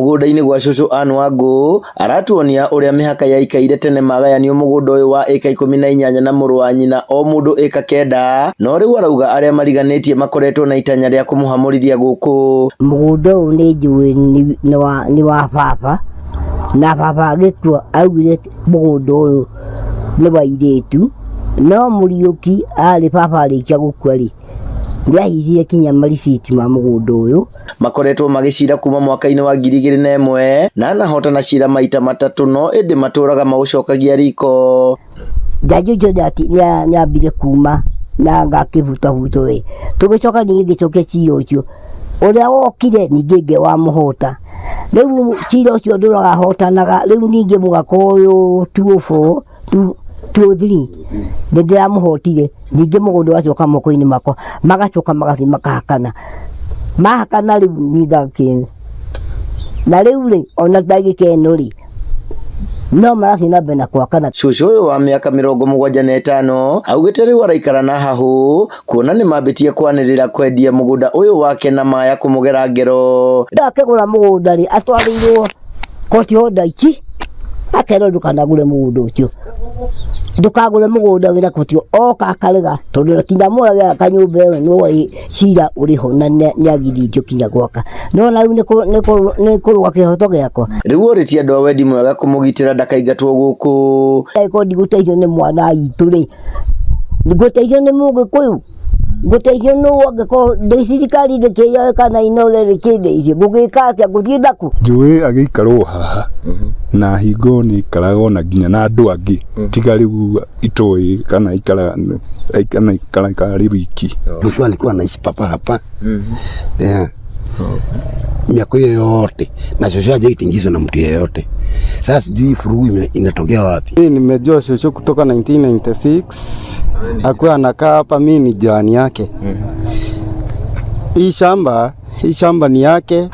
Mugunda-ini gwa cucu Anne Wangũ aratuonia uria mihaka yaikaire tene magayanio mugunda uyu wa eka 18 na mũrũ wa nyina o mundu eka 9 no riu arauga aria mariganitie makoretwo na itanya ria kumuhamurithia guku. Mugunda uyu ni njui ni wa baba na baba agikua augire mugunda uyu ni wa iretu no Muriuki ari baba arikia gukua ri ndiahithire kinya marisiti ma mugunda uyu. Makoretwo magicira kuma mwaka-ini wa 2001 na nahotana cira maita matatu no indi maturaga magucokagia riko. Jajujo dati nyambire kuma na ngakivuta we tugicoka ningicoke cira ucio uria wokire ninge wa muhota riu cira ucio nduraga hotanaga riu ninge mugakoyo 204 203 ndira muhotire ninge mugunda wacoka moko-ini makwa magacoka magathi makahakana mahakana riu nindakene na riu ri ona ndagikeno ri no marathi na bena kwa kana. Cucu uyu wa miaka 75 augite riu araikara na hahu kuona ni mambitie kwanirira kwendia mugunda uyu wake na maya kumugera ngero. Ndakegura mugunda ri atwarirwo koti hoda iki akero ndukanagure mugunda ucio ndukagure mugunda wina koti oka akarega tondu kinya moya kanyumba we no cira uriho na nyagithitio kinya gwaka no na riu ni kurwa kihoto giakwa riu uritie andu a wendi mwega kumugitira ndakaingatwo guku. Eko ndiguteithio ni mwana itu ri ndiguteithio ni Mugikuyu guteithio no wageko thirikari ndikiya kana inole rikindeithio gugika atia guthie ndaku. Njui agiikarwo haha na hingo ni ikarago na nginya na andu angi tiga riu itoi kana ikara wiki. Joshua alikuwa anaishi papa hapa miaka yote na Joshua hajaitingizwa na mtu yeyote. Sasa sijui furugu inatokea wapi. Mimi nimejua Joshua kutoka 1996 akuwa anakaa hapa, mimi ni jirani yake. Hii shamba ni yake,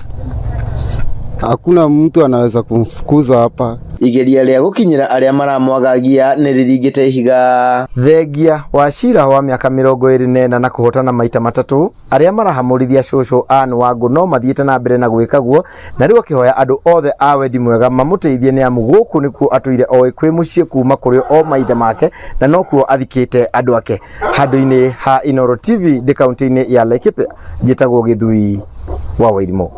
hakuna mtu anaweza kumfukuza hapa. Igeria ria gukinyira aria maramwagagia ni riringite ihiga. Thengia wa cira wa miaka 24 na kuhotana maita matatu aria marahamurithia cucu Anne Wangũ no mathiete na mbere na gwikaguo na riu akihoya andu othe a wendi mwega mamuteithie ni amu guku nikuo atuire oe kwi mucie kuma kuri o maithe make na no kuo athikite andu ake. Handu-ini ha Inooro TV ndi kaunti-ini ya Laikipia njitagwo Githui wa Wairimo.